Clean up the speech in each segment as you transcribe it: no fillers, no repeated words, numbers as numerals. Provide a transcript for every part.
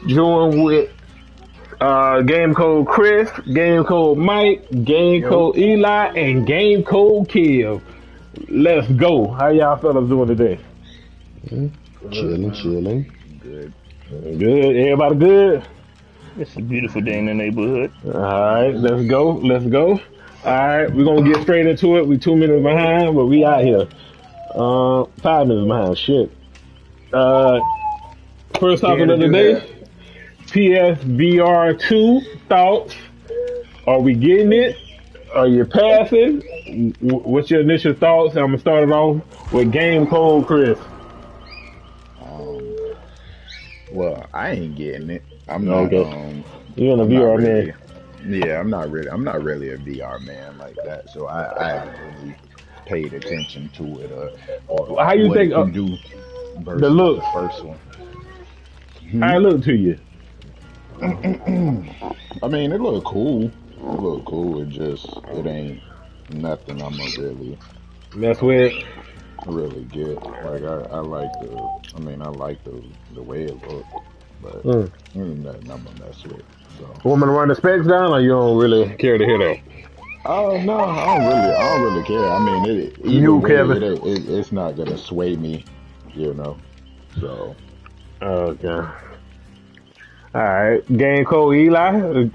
Joined with Game Code Chris, Game Code Mike, Game Code Eli, and Game Code Kill. Let's go. How y'all fellas doing today? Chilling. Good. Good. Everybody good? It's a beautiful day in the neighborhood. All right, let's go. All right, we're gonna get straight into it. We 2 minutes behind, but we out here. 5 minutes behind. Shit. First topic of the day. PSVR 2 thoughts. Are we getting it? Are you passing? What's your initial thoughts? I'm gonna start it off with Game Code Chris. Well, I ain't getting it. I'm not. Okay. You're in a VR man. Yeah, I'm not really a VR man like that. So I haven't really paid attention to it or how you what think it can do versus the look first one. How it look to you? I mean, it look cool. It ain't nothing I'm gonna really mess with. Really get. Like I like the way it looks, but ain't nothing I'm gonna mess with. So. Want me to run the specs down, or you don't really care to hear that? Oh no, I don't really care. I mean, it's not gonna sway me, you know. So. Okay. All right, Game Code Eli.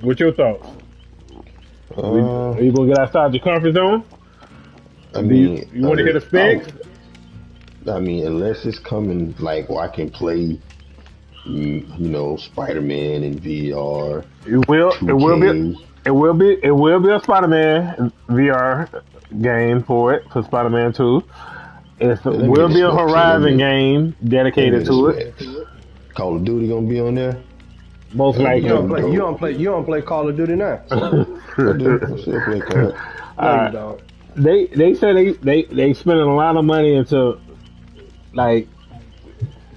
What's your thoughts? Are you gonna get outside your comfort zone? I mean, you want to hear the specs? I mean, unless it's coming like where I can play, Spider-Man in VR. It will be a Spider-Man VR game for Spider-Man 2. It will be a Horizon game dedicated to it. Call of Duty gonna be on there? Most likely. You don't play Call of Duty now. I do. I still play Call. No, you don't. They said they spending a lot of money into like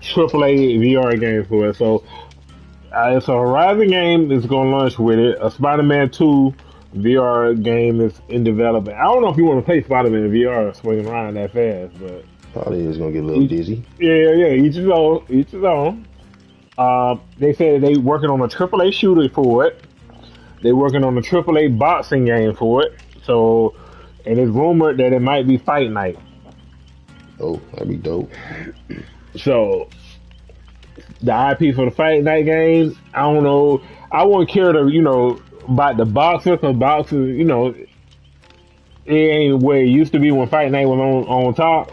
AAA VR game for it. So it's a Horizon game that's going to launch with it. A Spider-Man 2 VR game is in development. I don't know if you want to play Spider-Man VR swinging around that fast, but probably is going to get a little dizzy. Yeah. Each his own. They said they working on a AAA shooter for it. They working on a AAA boxing game for it. So. And it's rumored that it might be Fight Night. Oh, that'd be dope. So, the IP for the Fight Night game, I don't know. I wouldn't care to, about the boxer, because boxers, it ain't where it used to be when Fight Night was on top.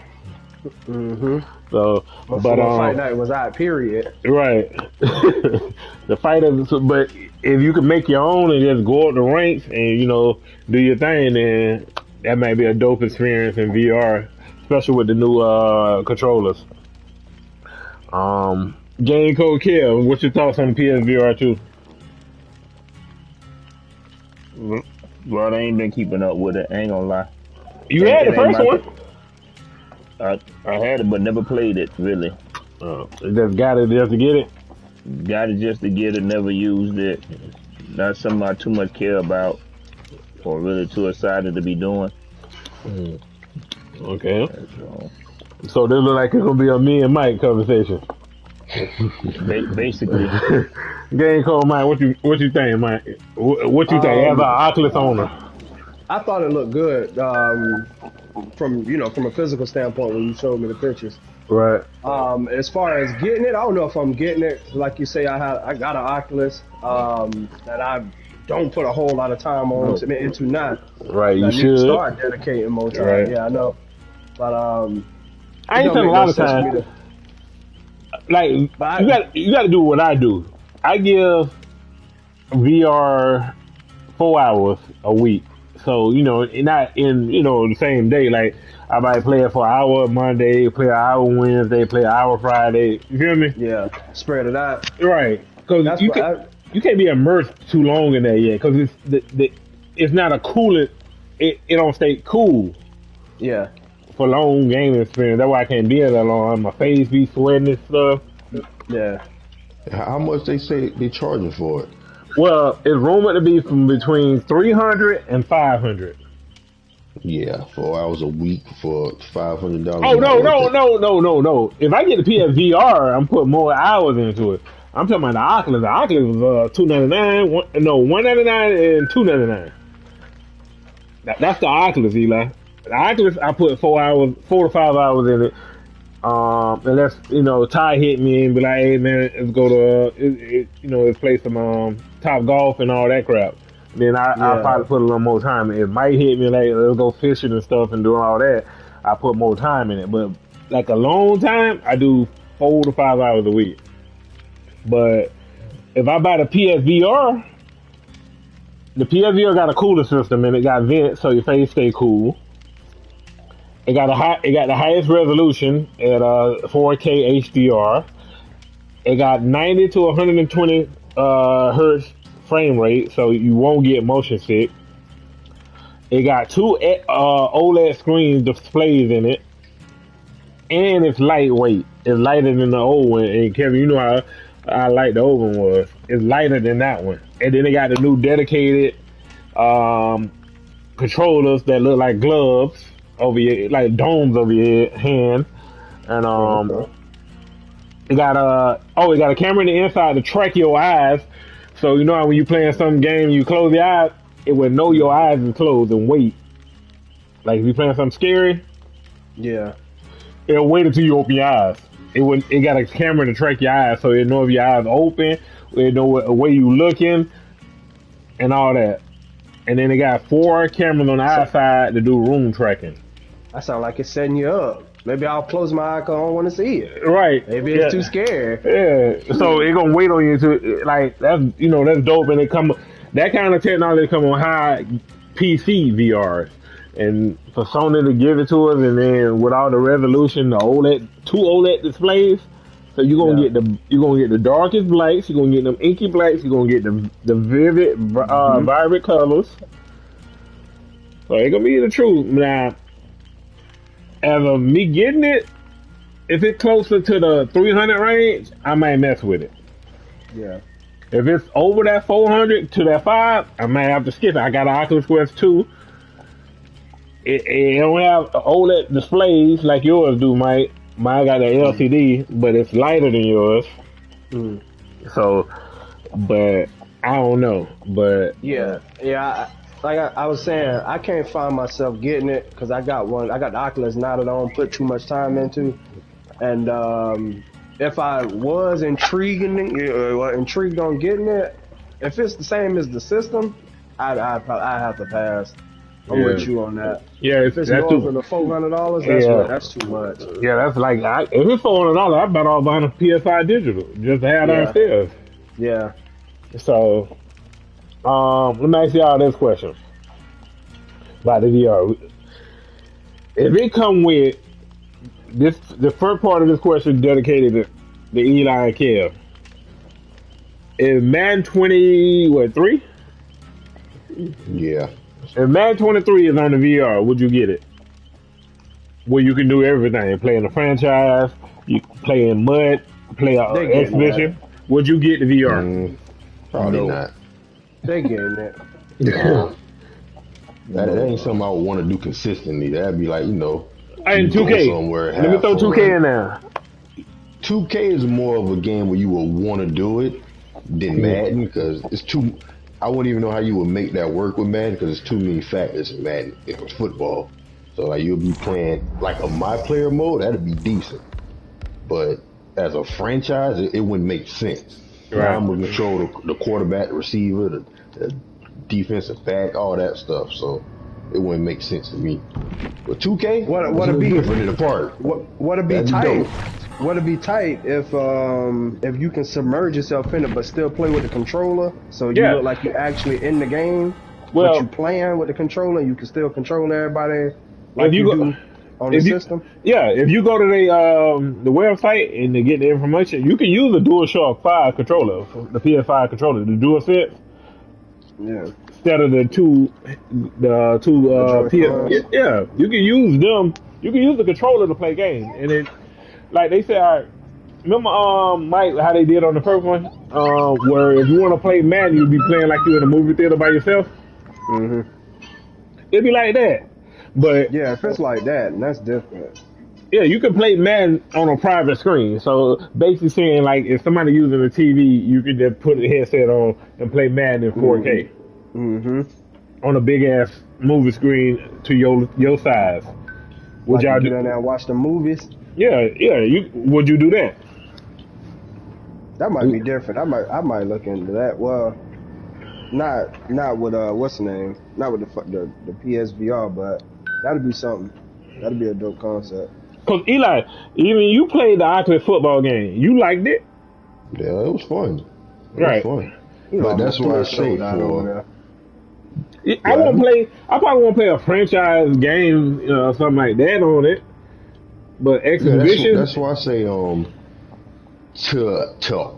Mm-hmm. So, but Fight Night was out, period. Right. The fighters, but if you can make your own and just go up the ranks and, do your thing, then that might be a dope experience in VR, especially with the new controllers. Game Code Kill, what's your thoughts on the PSVR 2? Well, I ain't been keeping up with it, I ain't gonna lie. You had the first one? I had it, but never played it, really. Just got it just to get it? Got it just to get it, never used it. Not something I too much care about. Or really too excited to be doing. Okay. So this look like it's gonna be a me and Mike conversation. Basically. Game Code Mike, what you think, Mike? What you think as an Oculus owner? I thought it looked good. From a physical standpoint when you showed me the pictures. Right. As far as getting it, I don't know if I'm getting it. Like you say, I got an Oculus that I don't put a whole lot of time on into not. Right, you I should start dedicating more time. Right. Yeah, I know. But I ain't spent a lot of time. You got to do what I do. I give VR 4 hours a week. So not in the same day. Like I might play it for an hour Monday, play an hour Wednesday, play an hour Friday. You feel me? Yeah, spread it out. Right, because you can't be immersed too long in that yet, because it's not a coolant. It don't stay cool. Yeah. For long gaming experience. That's why I can't be in that long. My face be sweating and stuff. Yeah. How much they say they charging for it? Well, it's rumored to be from between $300 and $500. Yeah, 4 hours a week for $500. Oh no. If I get the PSVR, I'm putting more hours into it. I'm talking about the Oculus. The Oculus was $299. No, $199 and $299. That's the Oculus, Eli. The Oculus, I put 4 to 5 hours in it. And that's Ty hit me and be like, hey man, let's go to let's play some Top Golf and all that crap. Then I'll probably put a little more time in it. It might hit me like let's go fishing and stuff and doing all that. I put more time in it, but like a long time, I do 4 to 5 hours a week. But if I buy the PSVR got a cooler system and it got vents so your face stay cool. It got the highest resolution at 4K HDR. It got 90 to 120 hertz frame rate, so you won't get motion sick. It got 2 OLED screen displays in it, and it's lightweight. It's lighter than the old one. And Kevin, you know how I like the old one was. It's lighter than that one. And then they got the new dedicated controllers that look like gloves over your, like domes over your hand. And it got a camera in the inside to track your eyes. So you know how when you playing some game, you close your eyes, it would know your eyes is closed and wait. Like if you're playing something scary, it'll wait until you open your eyes. It got a camera to track your eyes, so it know if your eyes open, it know what way you looking, and all that. And then it got 4 cameras on the outside to do room tracking. That sounds like it's setting you up. Maybe I'll close my eye because I don't want to see it. Right. Maybe it's too scared. Yeah. So it gonna wait on you to like that's dope, and that kind of technology come on high PC VRs. And for Sony to give it to us, and then with all the resolution, the OLED, 2 OLED displays, so you're gonna get the darkest blacks, you're gonna get them inky blacks, you're gonna get the vivid, vibrant colors. So it's gonna be the truth. Now, as of me getting it, if it's closer to the 300 range, I might mess with it. Yeah. If it's over that 400 to that 5, I might have to skip it. I got an Oculus Quest 2. It don't have OLED displays like yours do, Mike. Mine got an LCD, but it's lighter than yours. So, but I don't know. But like I was saying, I can't find myself getting it because I got the Oculus now that I don't put too much time into. And if I was intrigued on getting it, if it's the same as the system, I'd have to pass. I'm with you on that. Yeah, if it's more than the $400, that's too much. Yeah, that's like if it's $400, I bet I'll buy a PS5 digital just to have downstairs. Yeah. So, let me ask y'all this question about the VR. If it come with this, the first part of this question dedicated to Eli and Kev. Is Madden 3? Yeah. If Madden 23 is on the VR, would you get it? Where you can do everything, play in the franchise, you play in mud, play exhibition. Would you get the VR? Probably not. They getting it. That ain't something I would want to do consistently. That'd be like, And 2K. Let me throw 2K in there. 2K is more of a game where you will want to do it than Madden because it's too. I wouldn't even know how you would make that work with Madden because there's too many factors in Madden. If it's football, so like you'll be playing like a my player mode, that'd be decent. But as a franchise, it wouldn't make sense. Right. I'm gonna control the quarterback, the receiver, the defensive back, all that stuff. So it wouldn't make sense to me. But 2K, what'd be different in the part? What'd be tight? What'd be tight if you can submerge yourself in it but still play with the controller, so you look like you're actually in the game, but you playing with the controller, you can still control everybody like you do on the system. Yeah, if you go to the website and to get the information, you can use the DualShock 5 controller, the PS5 controller, the DualSense. Yeah. Instead of the two PS. Yeah, you can use them. You can use the controller to play games, and it. Like they said, all right, remember Mike, how they did on the first one? Where if you want to play Madden, you'd be playing like you in a movie theater by yourself. It'd be like that. But Yeah, if it's like that, and that's different. yeah, you can play Madden on a private screen. So basically saying like if somebody using a TV, you can just put a headset on and play Madden in 4K Mm-hmm. on a big ass movie screen to your size. Would Like y'all you do? get in there and watch the movies. Yeah. Would you do that? That might be different. I might look into that. Well, not with what's the name? Not with the PSVR, but that'd be something. That'd be a dope concept. Cause Eli, even you played the Oculus football game. You liked it, Yeah, it was fun. It right? was fun. You But know, that's I'm why I a say showdown over for I won't play. I probably won't play a franchise game, something like that on it. But yeah, exhibition, that's why I say to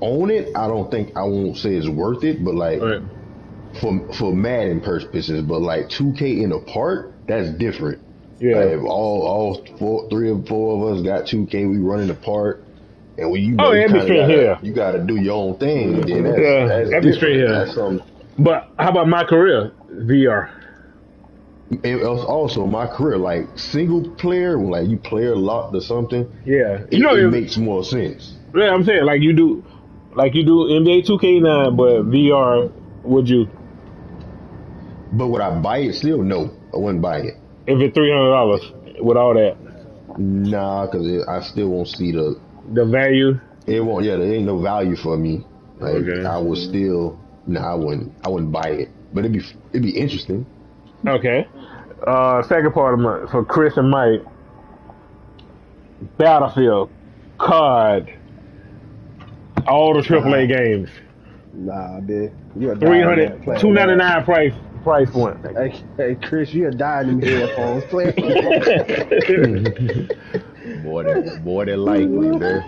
own it, I won't say it's worth it, but like right. for Madden purposes, but like 2K in a park, that's different. Yeah. Like if three or four of us got 2K, we run in the park, and when you Oh, you that'd be straight here. you gotta do your own thing. Then that's That'd be straight here. That's But how about my career VR? it was also my career, like single player, when like you player locked or something. Yeah, It makes more sense. Yeah, I'm saying like you do NBA 2K9, but VR. Would you? But would I buy it still? No, I wouldn't buy it. If it's $300 with all that, Nah, because I still won't see the. the value. It won't. Yeah, there ain't no value for me. Like Okay. I would still. Nah, I wouldn't buy it. But it'd be interesting. Okay. Second part of for Chris and Mike. Battlefield, COD, all the AAA games. Nah, dude. You a 300, $299 price point. Hey, Chris, you a dying in the headphones. Play. More than likely, man.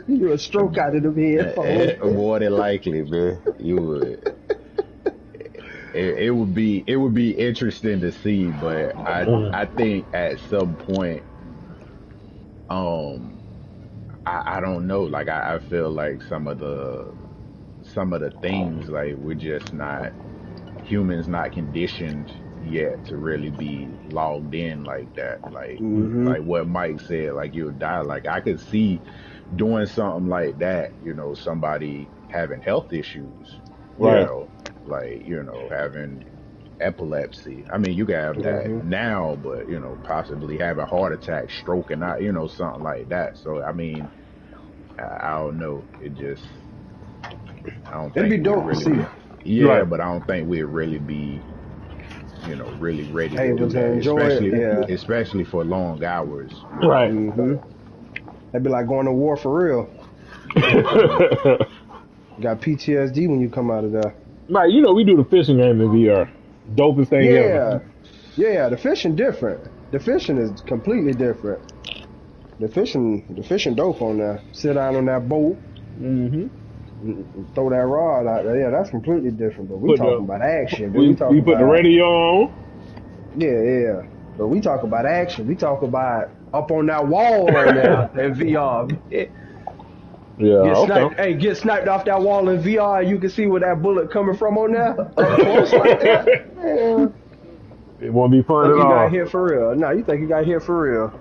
You a stroke out of them headphones. More than likely, man. You would. It would be interesting to see, but I think at some point, I don't know. Like I feel like some of the things, like we're just not humans, not conditioned yet to really be logged in like that. Like like what Mike said, like you'll die. Like I could see doing something like that. Somebody having health issues. Right. Like having epilepsy. I mean, you can have that now, but possibly have a heart attack, stroke, and not something like that. So I mean, I don't know. It just I don't think It'd be dope to see. Yeah, Right. but I don't think we'd really be really ready to Able do to that, enjoy it, especially for long hours. Right. That'd be like going to war for real. Got PTSD when you come out of there. Mike, we do the fishing game in VR. Dopest thing ever. Yeah, the fishing different. The fishing is completely different. The fishing dope on there. Sit down on that boat, throw that rod out there. Yeah, that's completely different. But we talking about action. We put the radio on. Yeah. But we talk about action. We talk about up on that wall right now in VR. Yeah, Get sniped off that wall in VR. You can see where that bullet coming from on there. Up close like that. Yeah. It won't be fun You at all. got hit for real. No, you think you got hit for real.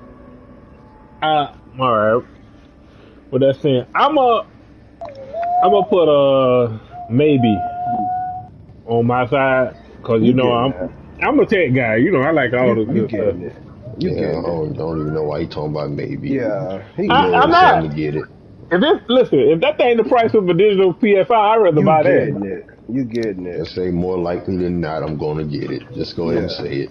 All right. With that saying, I'm gonna put a maybe on my side because I'm a tech guy. I like all the good stuff. I don't even know why he talking about maybe. Yeah, I'm not. To get it. If that ain't the price of a digital PS5, I'd rather buy that. You getting it? I say more likely than not, I'm gonna get it. Just go ahead and say it.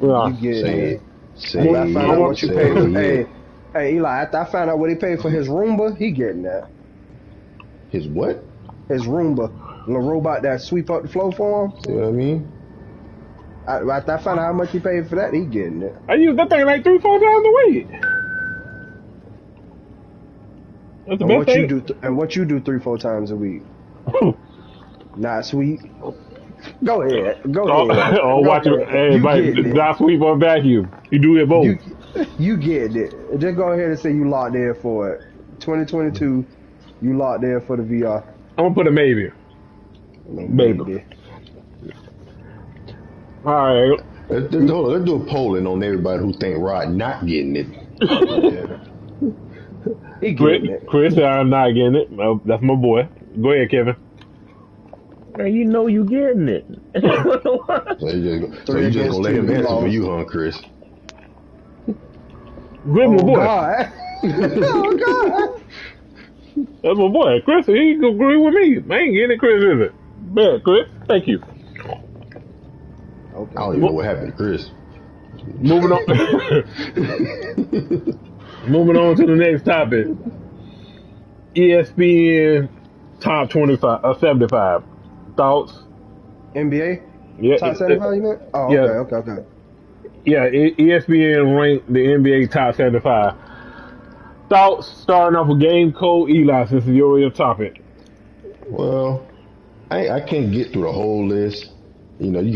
Yeah. You getting Say it? it. Say I found out what you paid for. it. Hey, Eli, after I found out what he paid for his Roomba, he getting that. His what? His Roomba, the robot that sweep up the floor for him. See what I mean? After I found out how much he paid for that, he getting it. I use that thing like 3-4 times a week. That's the And best what thing. you do? And what you do 3-4 times a week? Not sweet. Go ahead. Watch it. Hey, not sweep or vacuum. You do it both. You get it. Just go ahead and say you locked in for it. 2022, you locked in for the VR. I'm gonna put a maybe. Maybe. All right. Let's do a polling on everybody who think Rod not getting it. He getting it. Chris said I'm not getting it. Oh, that's my boy. Go ahead, Kevin. Man, you know you getting it. So you just gonna let him answer for you, huh, Chris? Chris, my boy. God. Oh God. That's my boy. Chris, he agree with me. I ain't getting it, Chris, is it? Bad, Chris. Thank you. Okay. I don't even know what happened to Chris. Moving on. Moving on to the next topic. ESPN top 75. Thoughts? NBA? Yeah. Top 75, you meant? Oh, yeah. Okay. Yeah, ESPN ranked the NBA top 75. Thoughts, starting off with Game Code Eli, since it's your topic. Well, I can't get through the whole list. You know, you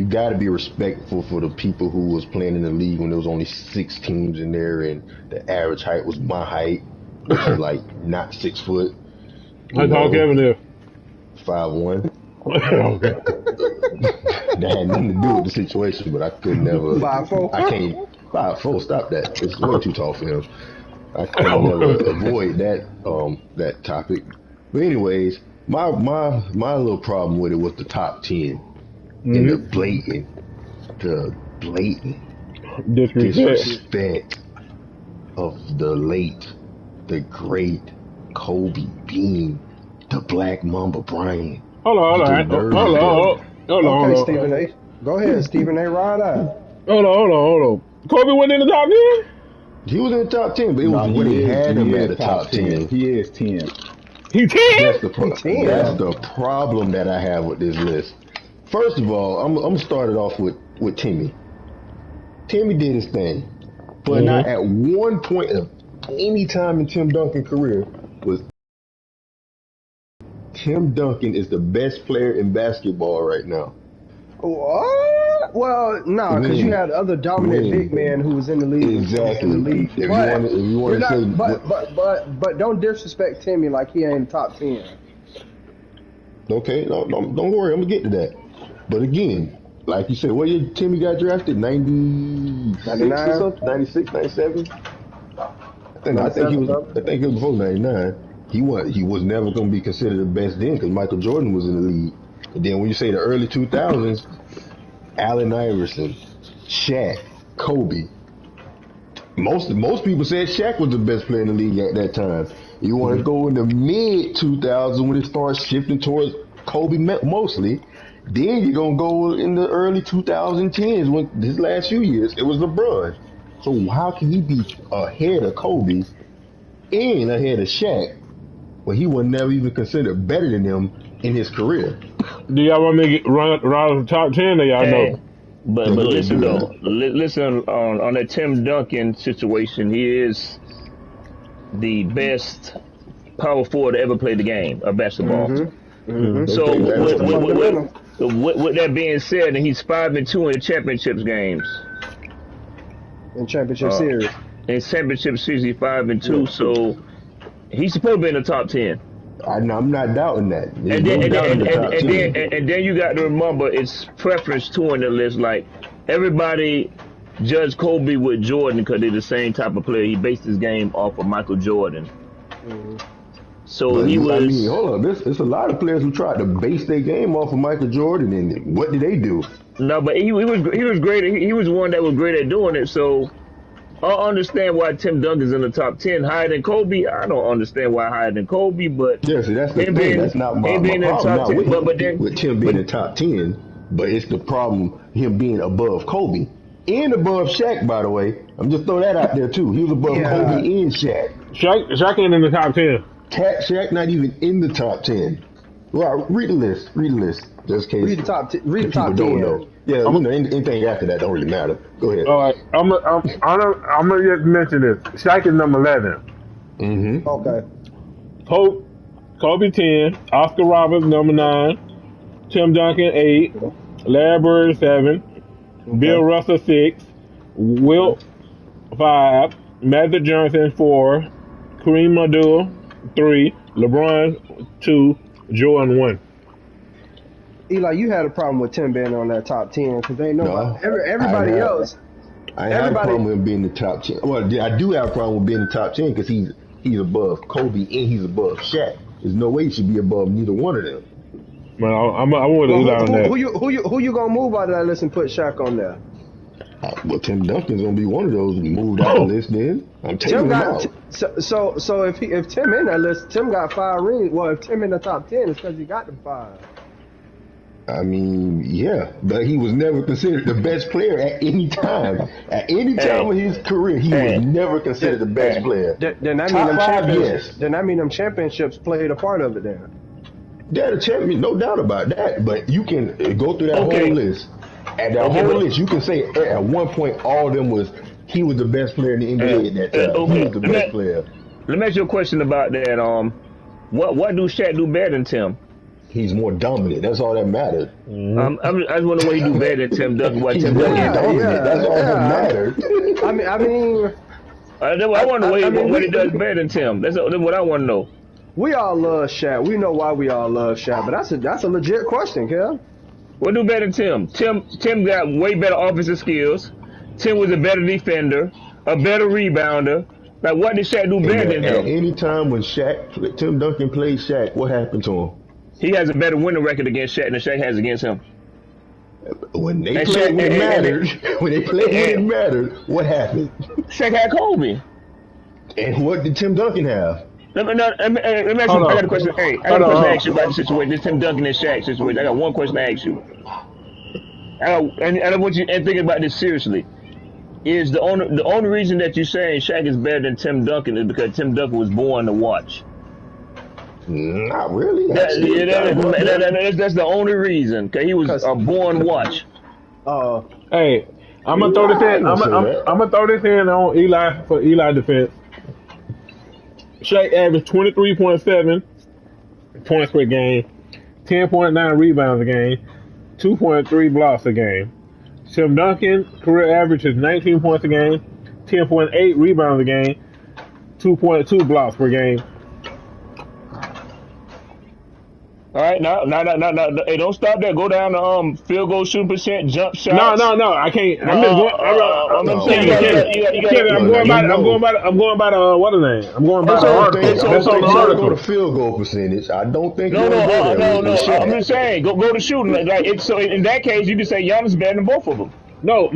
gotta be respectful for the people who was playing in the league when there was only 6 teams in there, and the average height was my height, which is like not 6 foot. How tall Kevin is? 5'1". Okay. That had nothing to do with the situation, but I could never. 5'4". I can't 5'4". Stop that. It's way too tall for him. I can never avoid that topic. But anyways, my little problem with it was the top 10 and the blatant disrespect of the great Kobe Bean, the Black Mamba Bryant. Hold on. Okay, Stephen A. Go ahead, Stephen A. Ride out. Hold on. Kobe wasn't in the top 10? He was in the top 10, but it was when he had him at the top 10. He is 10. He 10? That's the problem that I have with this list. First of all, I'm gonna start it off with Timmy. Timmy did his thing, but not at one point of any time in Tim Duncan's career was Tim Duncan is the best player in basketball right now. What? Well, no, because you had other dominant big men who was in the league. Exactly. In the league. If you want to say, but don't disrespect Timmy like he ain't top 10. Okay, no, don't worry, I'm gonna get to that. But again, like you said, what year Timmy got drafted? 96 or something? 96, 97? I think he was before 99. He was never going to be considered the best then because Michael Jordan was in the league. And then when you say the early 2000s, Allen Iverson, Shaq, Kobe. Most people said Shaq was the best player in the league at that time. You want to go in the mid 2000s when it starts shifting towards Kobe mostly. Then you're going to go in the early 2010s when his last few years, it was LeBron. So how can he be ahead of Kobe and ahead of Shaq when he was never even considered better than him in his career? Do y'all want me to run the top 10 or y'all know? But listen though, listen on that Tim Duncan situation, he is the best power forward to ever play the game of basketball. So with that being said, and he's 5-2 in the championships games. In championship series. In championship series, he's 5-2, so he's supposed to be in the top 10. I'm not doubting that. And then you got to remember it's preference 2 on the list. Like everybody judged Kobe with Jordan because they're the same type of player. He based his game off of Michael Jordan. So but he was. I mean, hold on. There's a lot of players who tried to base their game off of Michael Jordan, and what did they do? No, but he was great. He was one that was great at doing it. So I understand why Tim Duncan's in the top 10 higher than Kobe. I don't understand why higher than Kobe, but yeah, see, that's the thing. That's not my problem. With Tim being in the top 10, but it's the problem him being above Kobe and above Shaq. By the way, I'm just throwing that out there too. He was above Kobe and Shaq. Shaq ain't in the top 10. Shaq not even in the top 10. Well, read the list. Just in case. Read the top 10. Don't know. Yeah, anything after that don't really matter. Go ahead. All right, I'm gonna just mention this. Shaq is number 11. Okay. Kobe 10, Oscar Roberts number 9, Tim Duncan 8, Larry Bird 7, Bill Russell 6, Wilt 5, Magic Johnson 4, Kareem Abdul 3, LeBron 2, Jordan 1. Eli, you had a problem with Tim being on that top 10 because ain't nobody, everybody else. I have a problem with him being in the top 10. Well, I do have a problem with being in the top 10 because he's above Kobe and he's above Shaq. There's no way he should be above neither one of them. Man, I want to Eli on that. Who you gonna move out of that list and put Shaq on there? Well, Tim Duncan's gonna be one of those moved out of the list. Then I'm taking him out. So if Tim in that list, Tim got 5 rings. Well, if Tim in the top 10, it's because he got the 5. I mean, yeah, but he was never considered the best player at any time. At any time in his career, he was never considered the best player. Then that mean them championships played a part of it. Then. Yeah, the champion, no doubt about that. But you can go through that whole list. At that whole list, you can say at one point all of them he was the best player in the NBA at that time. He was the best player. Let me ask you a question about that. What do Shaq do better than Tim? He's more dominant. That's all that matters. I just wonder what he do better than Tim Duncan. What Tim Duncan dominant. That's all that matters. I wonder what he does better than Tim. That's what I want to know. We all love Shaq. We know why we all love Shaq, but that's a legit question, Kev. What do better than Tim? Tim got way better offensive skills. Tim was a better defender, a better rebounder. Like, what did Shaq do better than him? At any time when Tim Duncan played Shaq, what happened to him? He has a better winning record against Shaq than Shaq has against him. When they played when it mattered, what happened? Shaq had Kobe. And what did Tim Duncan have? Let me ask you. I got a question. Hey, I got a question to ask you about the situation. This Tim Duncan and Shaq situation. I got one question to ask you. And I want you to think about this seriously. Is the only reason that you're saying Shaq is better than Tim Duncan is because Tim Duncan was born to watch? Not really. That's the only reason. Cause he was a born watch. Hey, I'm gonna throw this in. I'm gonna throw this in on Eli for Eli defense. Shaq averaged 23.7 points per game, 10.9 rebounds a game, 2.3 blocks a game. Tim Duncan career average is 19 points a game, 10.8 rebounds a game, 2.2 blocks per game. All right, now, hey, don't stop there. Go down to field goal shooting percent, jump shots. No, I can't. I'm going by the what is name? I'm going by the article. That's on the article. Go to field goal percentage. I don't think. No. I'm just saying, go to shooting. Like so, in that case, you can say Giannis is better than both of them. No,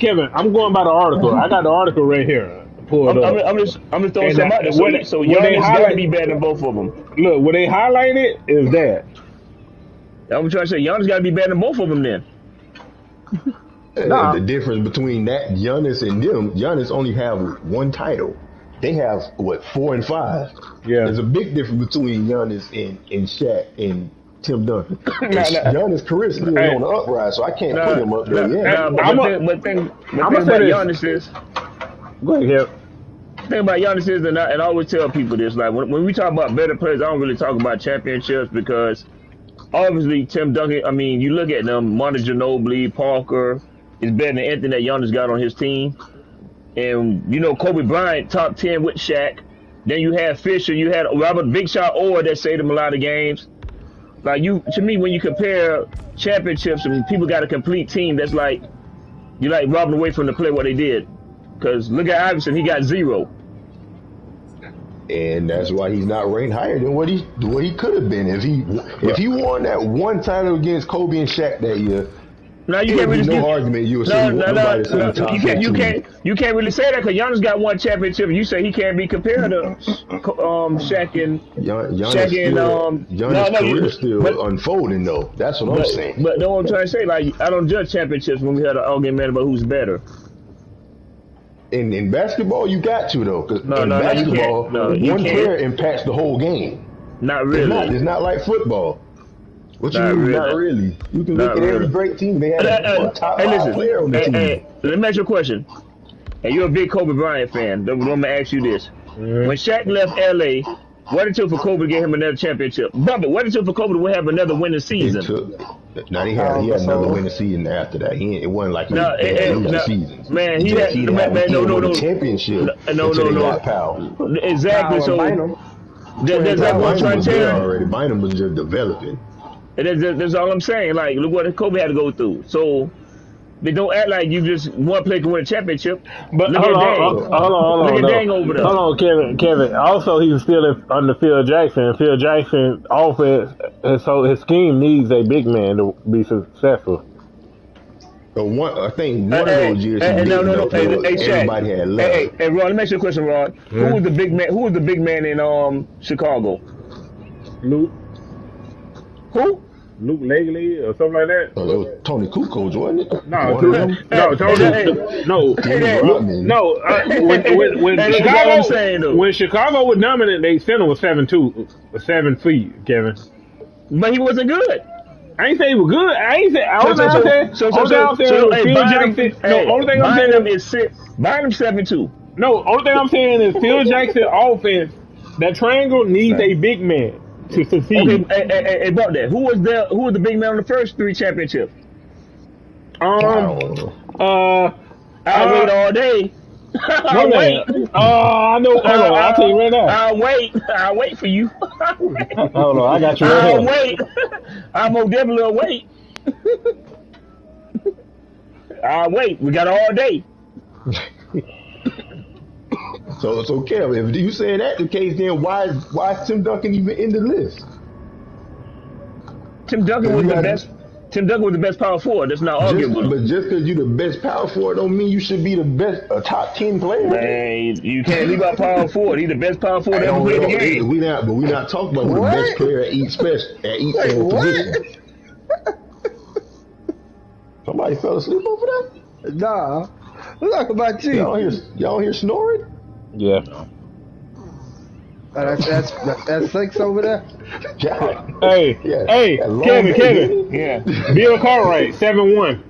Kevin, I'm going by the article. I got the article right here. I'm just throwing something out there. So Giannis got to be better than both of them. Look, what they highlighted is that. I'm trying to say Giannis got to be better than both of them then. The difference between that Giannis and them, Giannis only have one title. They have, 4 and 5. Yeah. There's a big difference between Giannis and Shaq and Tim Duncan. Giannis' career is still on the uprise, so I can't put him up there yet. But thing about Giannis is... Go ahead. The thing about Giannis is, and I always tell people this, like when we talk about better players, I don't really talk about championships because obviously Tim Duncan, I mean, you look at them, Monta Ginobili, Parker is better than anything that Giannis got on his team. And, Kobe Bryant, top 10 with Shaq. Then you had Fisher, you had Robert Big Shot Orr that saved him a lot of games. Like, to me, when you compare championships, I mean, people got a complete team that's like, you like robbing away from the play what they did. Because look at Iverson, he got 0. And that's why he's not ranked higher than what he could have been if he won that one title against Kobe and Shaq that year. Now you can't really argument. You can't really say that because Giannis got one championship. And you say he can't be compared to Shaq and Giannis' career still unfolding though. That's what I'm saying. But no, I'm trying to say, like, I don't judge championships when we had an argument about who's better. In basketball, you got to though, because in basketball, one player impacts the whole game. Not really. It's not like football. What you mean? Really. Not really. You can look at every great team. They have a top 5 player on the team. Let me ask you a question. And you're a big Kobe Bryant fan. I'm gonna ask you this: when Shaq left LA, what it took for Kobe to get him another championship? Bubba, what it took for Kobe to have another winning season? He had another winning season after that. It wasn't like he had losing seasons. Man, he had no championship. No. Exactly. So that's what I'm trying to tell you. Already, Bynum was just developing. And that's all I'm saying. Like, look what Kobe had to go through. So they don't act like you just one player can win a championship. But look hold at on. Look at Dang over there. Hold on, Kevin. Also, he's still under Phil Jackson. Phil Jackson offense, so his scheme needs a big man to be successful. I think one of those years, everybody had left. Hey, Rod, let me ask you a question, Rod. Who was the big man? Who was the big man in Chicago? Luke. Who? Luke Legley or something like that. Oh, that was Tony Kukoc, wasn't it? No, Tony. When Chicago was dominant, they center was 7 feet, Kevin. But he wasn't good. I ain't say he was good. I ain't say. Only thing I'm saying is Bynum 7'2". No, only thing I'm saying is Phil Jackson offense. That triangle needs a big man to succeed. Okay, hey, about that. Who was the big man on the first 3 championships? I wait all day. I know. I'll tell you right now. I'll wait for you. Hold on, I got you right here. I'll wait. I'm gonna definitely wait. I'll wait. We got all day. So Kevin, if you say that's the case, then why is Tim Duncan even in the list? Tim Duncan was the best. Tim Duncan was the best power forward. That's not arguable. But just because you're the best power forward don't mean you should be the best, a top 10 player. Man, you can't leave out power forward. He's the best power forward ever played the game. We're not talking about who the best player at each position. Somebody fell asleep over there? Nah. Let's talk about you. Y'all hear snoring? Yeah. That's 6 over there. Hey, Kevin. Yeah. Bill Cartwright, 7'1".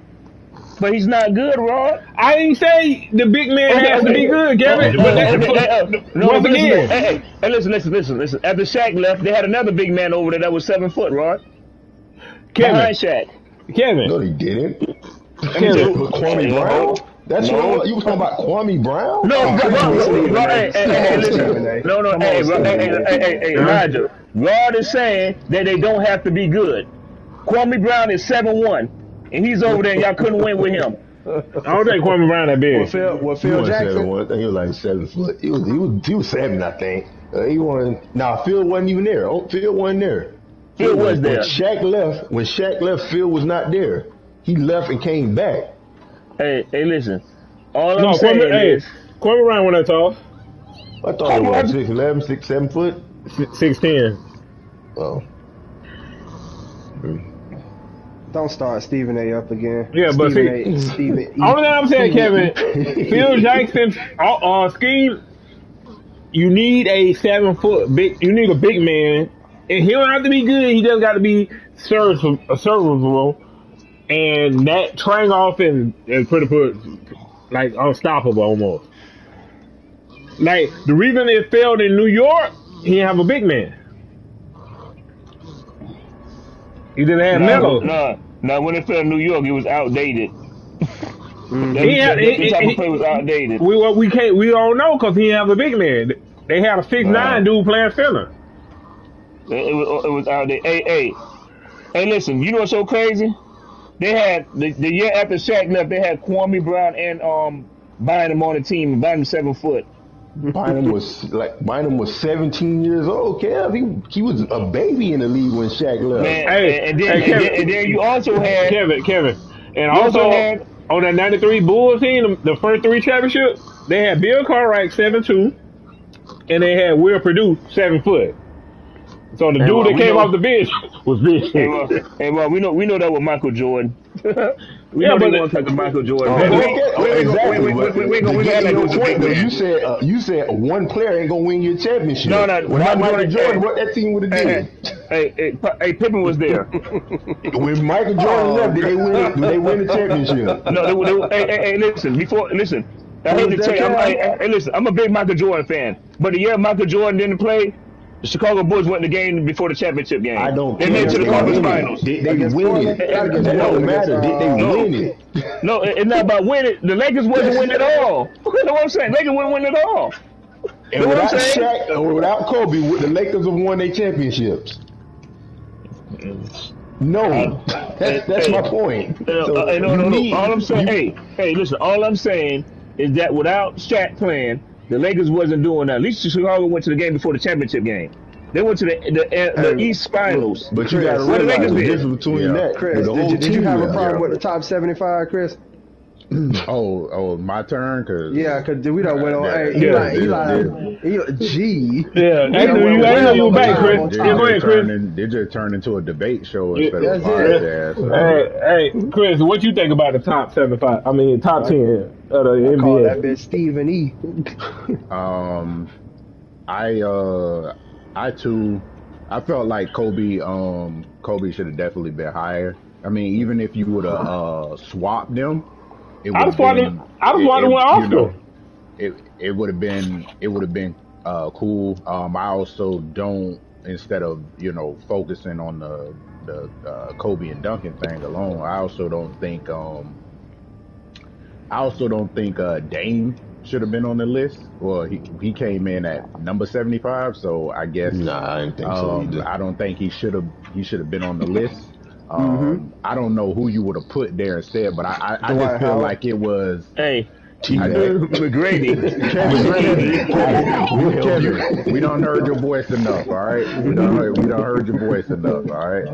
But he's not good, Rod. I didn't say the big man has to be good, Kevin. Once again. Hey, listen. After Shaq left, they had another big man over there that was 7 foot, Rod. Kevin. Behind Shaq. Kevin. No, they didn't. Kevin. Kwame Brown? That's what you was talking about, Kwame Brown? No, hey, Roger. Rod is saying that they don't have to be good. Kwame Brown is 7'1", and he's over there, and y'all couldn't win with him. I don't think Kwame Brown that big. Phil Jackson? I think he was like 7 foot. He was 7, I think. Phil wasn't even there. Phil wasn't there. Phil was there. When Shaq left, Phil was not there. He left and came back. Hey, listen. All I'm saying is... Kwame Brown when I talk. I thought he was 6'11", 6, 7 foot. 6'10". Oh. Don't start Stephen A. up again. Yeah, but Stephen E. Only thing I'm saying, Kevin, Phil Jackson's scheme, you need a 7 foot big. You need a big man, and he don't have to be good. He just got to be serviceable. And that triangle offense is pretty like unstoppable almost. Like the reason it failed in New York, he didn't have a big man. He didn't have Melo. No, when it failed in New York, it was outdated. The type of play was outdated. We don't know because he didn't have a big man. They had a 6'9" dude playing center. It was outdated. Hey, listen, you know what's so crazy? They had the year after Shaq left, they had Kwame Brown and Bynum on the team. Bynum 7 foot. Bynum was 17 years old. Kev, he was a baby in the league when Shaq left. Man, and then you also had Kevin, and also had on that '93 Bulls team, the first 3 championships, they had Bill Cartwright 7'2", and they had Will Perdue 7 foot. So the dude that came off the bench was big. Hey, well, we know that with Michael Jordan. We know they want to take a Michael Jordan. You said one player ain't gonna win your championship. No. When Michael Jordan, what that team would have did? Hey, Pippen was there. When Michael Jordan left, did they win the championship? No, hey, listen. I hate to tell you, listen, I'm a big Michael Jordan fan, but the year Michael Jordan didn't play, the Chicago Bulls won the game before the championship game. They made it to the conference finals. Did they win it? It don't matter. Did they win it? No, it's not about winning. The Lakers wasn't winning at all. You know what I'm saying? Lakers wouldn't win at all. And without Shaq or without Kobe, the Lakers have won their championships. No, that's my point. So no. All I'm saying, hey, listen. All I'm saying is that without Shaq playing, the Lakers wasn't doing that. At least Chicago went to the game before the championship game. They went to the East Finals. But you got to realize the difference between that. Chris, did you have a problem with the top 75, Chris? Oh, my turn, cause we done went on. Eli, G. Yeah, I know you were back, Chris. Go ahead, Chris. They just turned into a debate show instead of a podcast. Hey, Chris, what you think about the top 75? I mean, top 10 of the NBA? Call that bitch Stephen E. I felt like Kobe should have definitely been higher. I mean, even if you would have swapped them. I just wanted one Oscar. It would have been cool. I also don't, instead of focusing on the Kobe and Duncan thing alone, I also don't think Dame should have been on the list. Well, he came in at number 75, so I guess I didn't think so either. I don't think he should have been on the list. I don't know who you would have put there instead, but I just feel like it was. Hey, McGrady. We don't heard your voice enough, all right? We don't heard your voice enough, all right?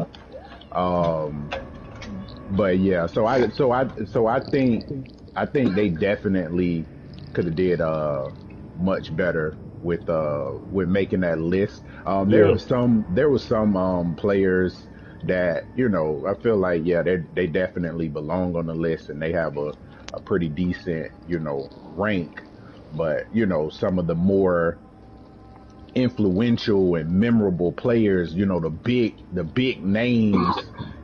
But yeah, so I think they definitely could have did much better with making that list. There was some players that I feel like they definitely belong on the list and they have a pretty decent rank, but some of the more influential and memorable players, the big names,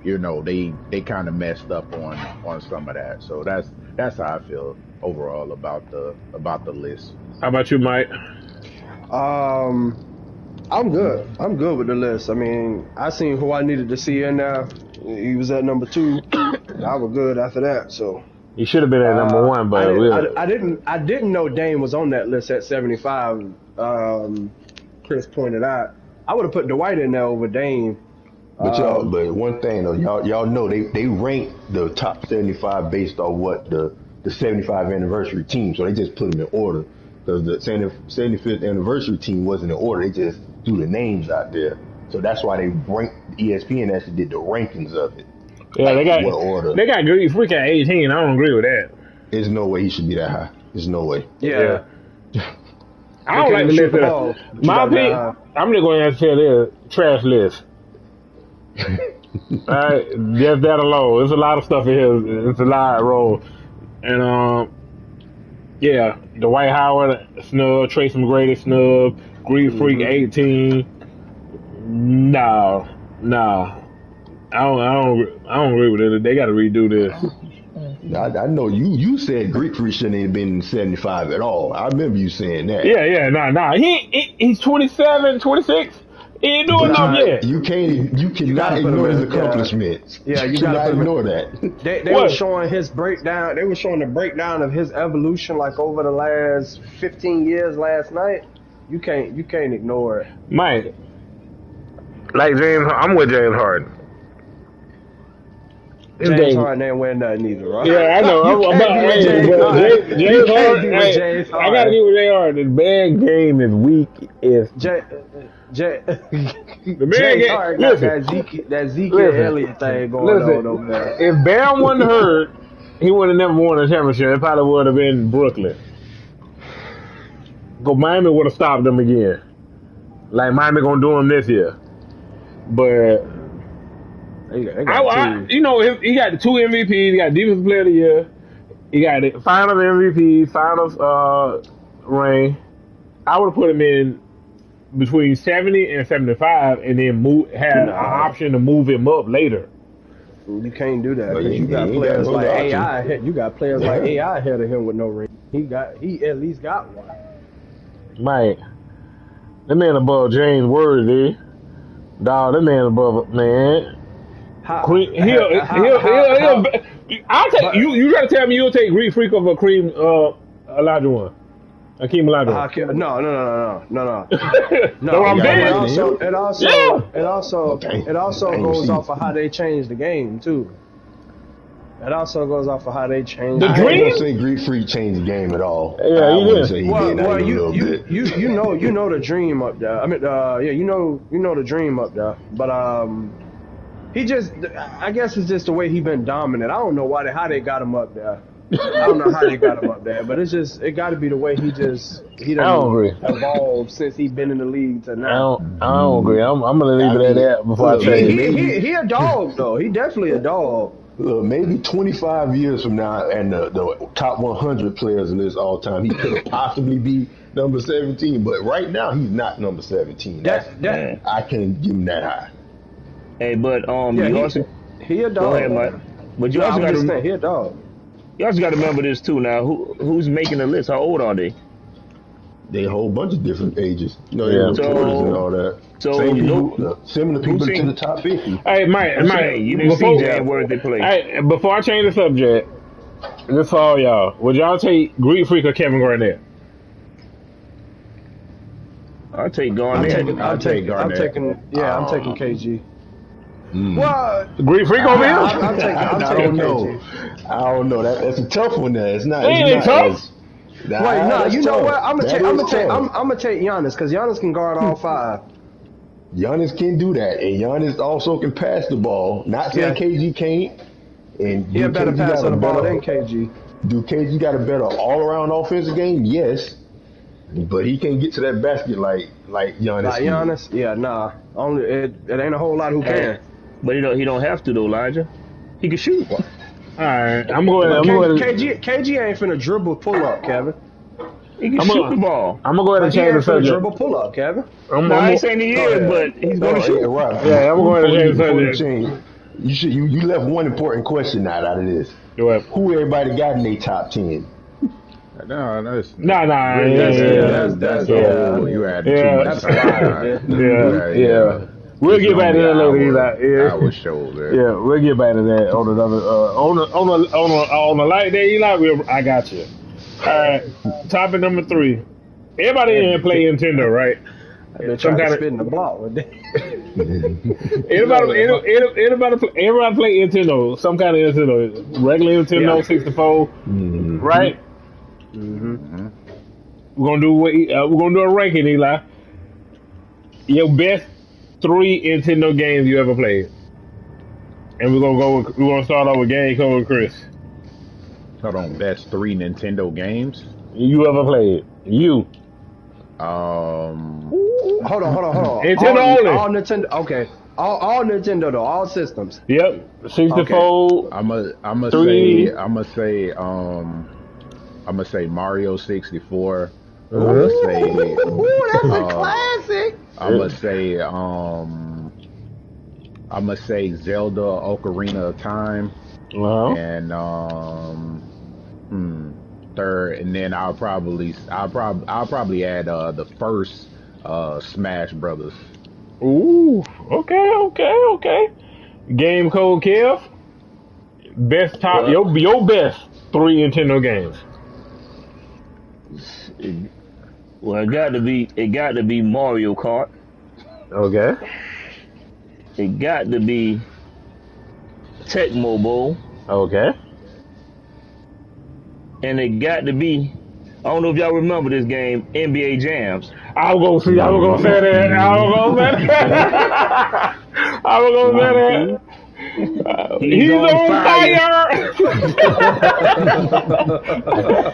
they kind of messed up on some of that. So that's how I feel overall about the list. How about you, Mike? I'm good. I'm good with the list. I mean, I seen who I needed to see in there. He was at number 2. I was good after that. So he should have been at number 1, but I didn't know Dame was on that list at 75. Chris pointed out. I would have put Dwight in there over Dame. But but one thing though, y'all know they rank the top 75 based on what the 75th anniversary team. So they just put them in order. Because the 75th anniversary team wasn't in order. They just threw the names out there. So that's why they ranked, ESPN actually did the rankings of it. Yeah, like, they got what order. They got Greek Freak at 18. I don't agree with that. There's no way he should be that high. There's no way. Yeah. I don't like the list. My opinion, I'm just going to say this trash list. Alright, just that alone. There's a lot of stuff in here. It's a lot of roll. And yeah, Dwight Howard snub, Tracy McGrady snub, Greek Freak 18. No. I don't agree with it. They got to redo this. I know you said Greek Freak shouldn't have been 75 at all. I remember you saying that. Yeah, nah. He's 27, 26. He ain't doing nothing yet. You cannot ignore his accomplishments. Yeah, you cannot ignore that. They were showing his breakdown. They were showing the breakdown of his evolution, like over the last 15 years. Last night, you can't ignore it. Mike, like James, I'm with James Harden. James Harden ain't wearing nothing either, right? Yeah, I know. James Harden. I gotta give with James Harden. His bad game is weak. The man game. Listen, that Zeke Elliott thing going on over there. If Bam wasn't hurt, he would have never won a championship. It probably would have been Brooklyn. Miami would have stopped them again. Like Miami gonna do him this year, but. He got the 2 MVPs. He got Defensive Player of the Year. He got the Finals MVP, Finals ring. I would have put him in between 70 and 75, and then had an option to move him up later. You can't do that. You got players like AI. You got players like AI ahead of him with no ring. He at least got one. Mike, that man above James Worthy. Dog, that man above man. I'll take you. You gotta tell me you'll take Greek Freak over Cream Elijah one. Akeem Olajuwon. No. No, I'm It dead. also goes off of how they changed the game too. It also goes off of how they changed The I Dream? ain't gonna say Greek Freak changed the game at all. Yeah, I he wouldn't did. say he Well, did. Not even a little bit. you know the Dream up there. I mean, you know the Dream up there. But he just, I guess it's just the way he been dominant. I don't know how they got him up there. I don't know how they got him up there, but it got to be the way he don't agree. evolved since he been in the league to I now. don't agree. I'm gonna leave it at that before I say it. He a dog though. He definitely a dog. Look, maybe 25 years from now, and the top 100 players in this all time, he could possibly be number 17. But right now, he's not number 17. I can give him that high. Hey, but Yeah, he a dog. go ahead, Mike. But you also got to he a dog. remember this too. Now, who's making the list? How old are they? They a whole bunch of different ages. You know, Yeah. they reporters and all that. So, Same you people, know- similar people seen- to the top 50. Hey, Mike, You didn't see James Worthy play. Hey, before I change the subject, this for all y'all. Would y'all take Greek Freak or Kevin Garnett? I'll take Garnett. I'll take Garnett. I'm taking KG. Mm. Well, Greek Freak over here? I'm taking I don't know. KG. I don't know. That's a tough one. There, it's not. Ain't It's it not tough? as- Wait, no, that's you know tough. what? I'm That gonna is take tough. I'm gonna take Giannis because Giannis can guard all five. Giannis can do that, and Giannis also can pass the ball. Not saying Yeah. KG can't. And He a better KG passer got of the ball better- than KG. Do KG got a better all-around offensive game? Yes, but he can't get to that basket like Giannis. Like can. Giannis, yeah, nah. Only it ain't a whole lot who can. But he don't have to though, Elijah. He can shoot. All right, I'm going. KG ain't finna dribble pull up, Kevin. He can I'm shoot gonna- the ball. I'm gonna go ahead and He change ain't the finna subject. dribble pull up, Kevin. No, I ain't saying he is, but he's going to shoot. Right. Yeah, I'm going to change the Before you subject. change, you left one important question out of this. Go ahead. Who everybody got in their top 10? No, that's Nah, yeah. that's Yeah. whole. You had Yeah. too much That's time. Yeah. We'll get back to that later, Eli. Yeah. Our show there. Yeah, we'll get back to that on another on a light day, Eli. I got you. All right, topic number 3. Everybody in here play Nintendo, right? They're Some trying to kind spit in the block with that. Everybody play Nintendo, some kind of Nintendo, regular Nintendo 64, right? Mm-hmm. We're gonna do a ranking, Eli. Your best 3 Nintendo games you ever played, and we're gonna start off with GameCode and Chris. Hold on, best 3 Nintendo games. You ever played? You. Hold on. Nintendo only. All Nintendo. Okay. All Nintendo though. All systems. Yep. 64. I'ma Three. say Mario 64. Ooh, that's a uh, classic. I'ma say Zelda Ocarina of Time. And third, and then I'll probably add the first Smash Brothers. Ooh. Okay. Game Code Kev. Best top. Your best 3 Nintendo games. Well, it got to be Mario Kart. Okay. It got to be Tecmo Bowl. Okay. And it got to be, I don't know if y'all remember this game, NBA Jams. I was gonna say that. He's on fire.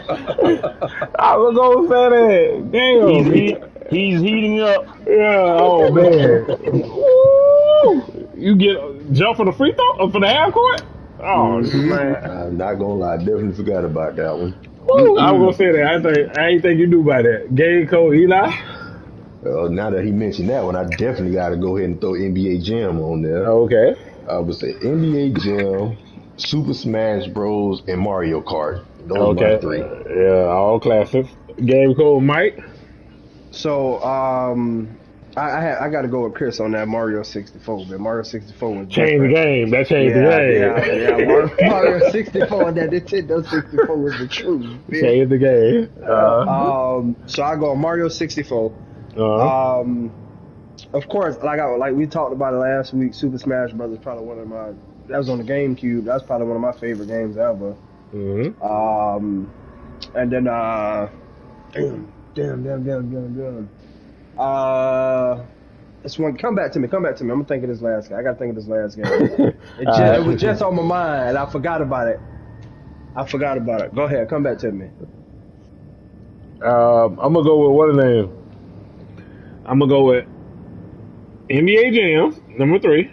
I was gonna say that. Damn. He's heating up. Yeah. Oh man. Woo. You get jump for the free throw for the half court. Oh man. I'm not gonna lie, I definitely forgot about that one. Woo. I was gonna say that. I ain't think you knew about that. Game Code Eli. Now that he mentioned that one, I definitely got to go ahead and throw NBA Jam on there. Okay. I would say NBA Jam, Super Smash Bros, and Mario Kart. Those are my 3. Yeah, all classics. Game Code Mike. So I got to go with Chris on that Mario 64. Man, Mario 64 was Changed the game. That changed the game. Yeah. Mario 64 and that Nintendo 64 was the truth. Changed the game. So I go Mario 64. Of course, like we talked about it last week. Super Smash Bros. Probably one of my. That was on the GameCube. That's probably one of my favorite games ever. And then damn. This one, come back to me. I'm gonna think of this last game. I gotta think of this last game. It was just on my mind, and I forgot about it. Go ahead, come back to me. I'm gonna go with what name? I'm gonna go with NBA Jam #3.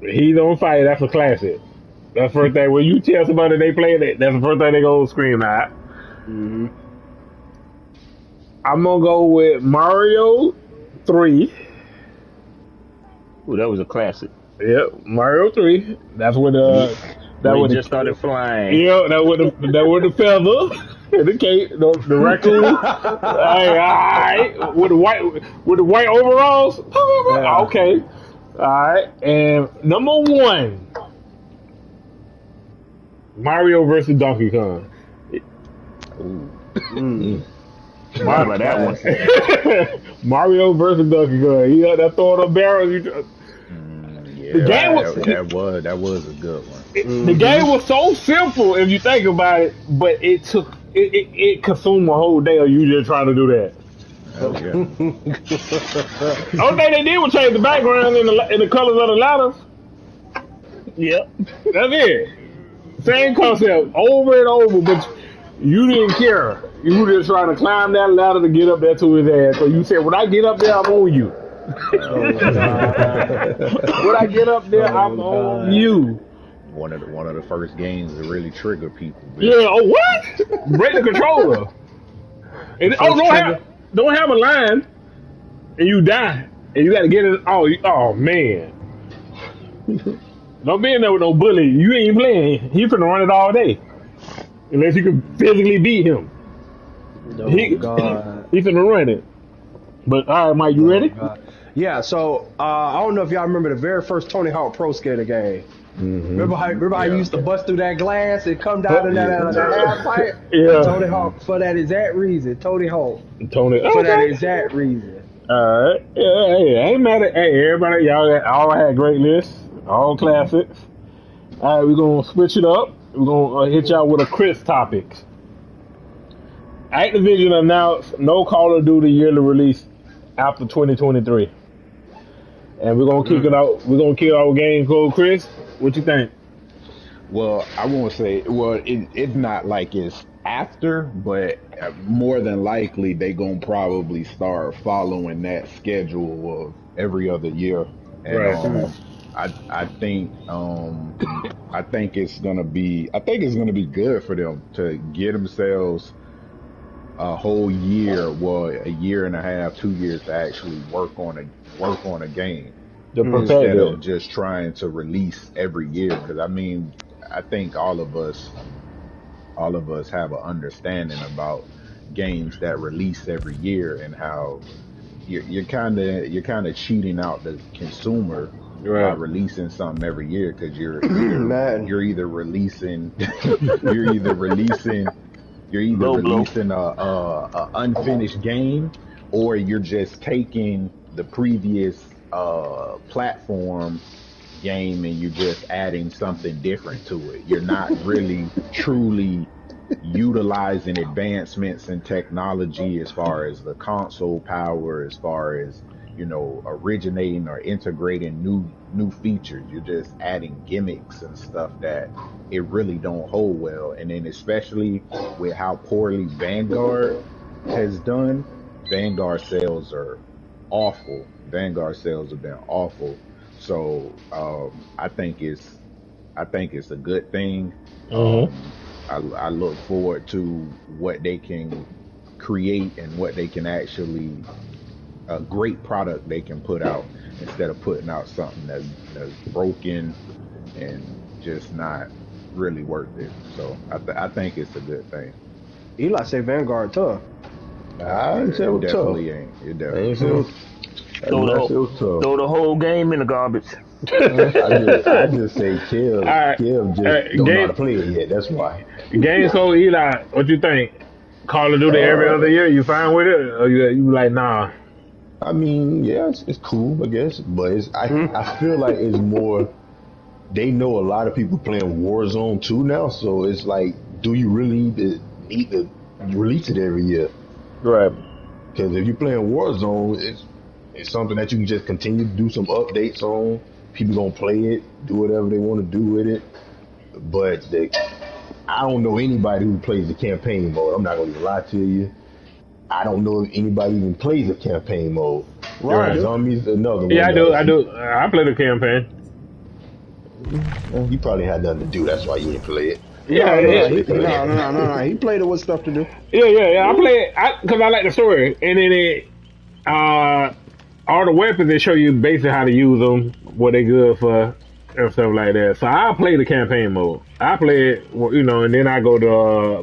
He's on fire. That's a classic. That's the first thing when you tell somebody they play it. That's the first thing they go scream at. I'm gonna go with Mario 3. Ooh, that was a classic. Yep, Mario 3. That's when when just started flying. Yeah, that with the feather and the cape, the raccoon. All right, with the white overalls. Yeah. Okay, all right. And number 1, Mario versus Donkey Kong. Mario, that one. Mario versus Donkey Kong. You got that throwing up barrels. The game that was a good one. The game was so simple if you think about it, but it consumed a whole day of you just trying to do that. Only thing they did was change the background in the colors of the ladders. Yep. That's it. Same concept over and over, but you didn't care. You were just trying to climb that ladder to get up there to his ass. So you said, when I get up there, I'm on you. When I get up there, I'm on you. One of the first games to really trigger people. Man. Yeah. Oh, what? Break the controller. And don't have a line, and you die, and you got to get it. Oh man. Don't be in there with no bully. You ain't playing. He finna run it all day, unless you can physically beat him. God. He finna run it. But all right, Mike, you ready? God. Yeah. So I don't know if y'all remember the very first Tony Hawk Pro Skater game. Remember how you used to bust through that glass and come down in that half pipe? Yeah. Tony Hawk for that exact reason. Tony Hawk. Okay. For that exact reason. All right. Yeah, hey, I ain't mad at everybody. Y'all all had great lists, all classics. All right, we're gonna switch it up. We're gonna hit y'all with a Chris topic. Activision announced no Call of Duty yearly release after 2023, and we're gonna kick it out. We're gonna kick it out with Game Code. Chris, what you think? Well, I won't say. Well, it's not like it's after, but more than likely they gonna probably start following that schedule of every other year. And, right. I think it's gonna be good for them to get themselves a whole year, a year and a half, 2 years to actually work on a game instead of just trying to release every year. Because I think all of us have an understanding about games that release every year and how you're kind of cheating out the consumer by releasing something every year, because you're either releasing a unfinished game, or you're just taking the previous platform game and you're just adding something different to it. You're not really truly utilizing advancements in technology as far as the console power, as far as, you know, originating or integrating new features. You're just adding gimmicks and stuff that it really don't hold well. And then especially with how poorly Vanguard has done, Vanguard sales are awful. Vanguard sales have been awful. So I think it's a good thing. I look forward to what they can create and what they can actually, a great product they can put out, instead of putting out something that's broken and just not really worth it. So I think it's a good thing. Eli say Vanguard tough. I didn't say it was tough. It definitely ain't. Throw That's so tough. throw the whole game in the garbage. I just say Kev. right. Kev just don't know how to play it yet. That's why. Game so Eli, what you think? Call of Duty every other year, you fine with it? Or you like, nah? I mean, yeah, it's cool, I guess, but I feel like it's more. They know a lot of people playing Warzone 2 now, so it's like, do you really need to release it every year? Right. Because if you're playing Warzone, it's something that you can just continue to do some updates on. People gonna play it, do whatever they want to do with it. But I don't know anybody who plays the campaign mode. I'm not gonna even lie to you. I don't know if anybody even plays the campaign mode. Right. Zombies, another one. Yeah, I do. I play the campaign. You probably had nothing to do. That's why you didn't play it. Yeah, No. He played it with stuff to do. Yeah. I play it because I like the story, and then all the weapons they show you basically how to use them, what they good for, and stuff like that. So I play the campaign mode. I play it, and then I go to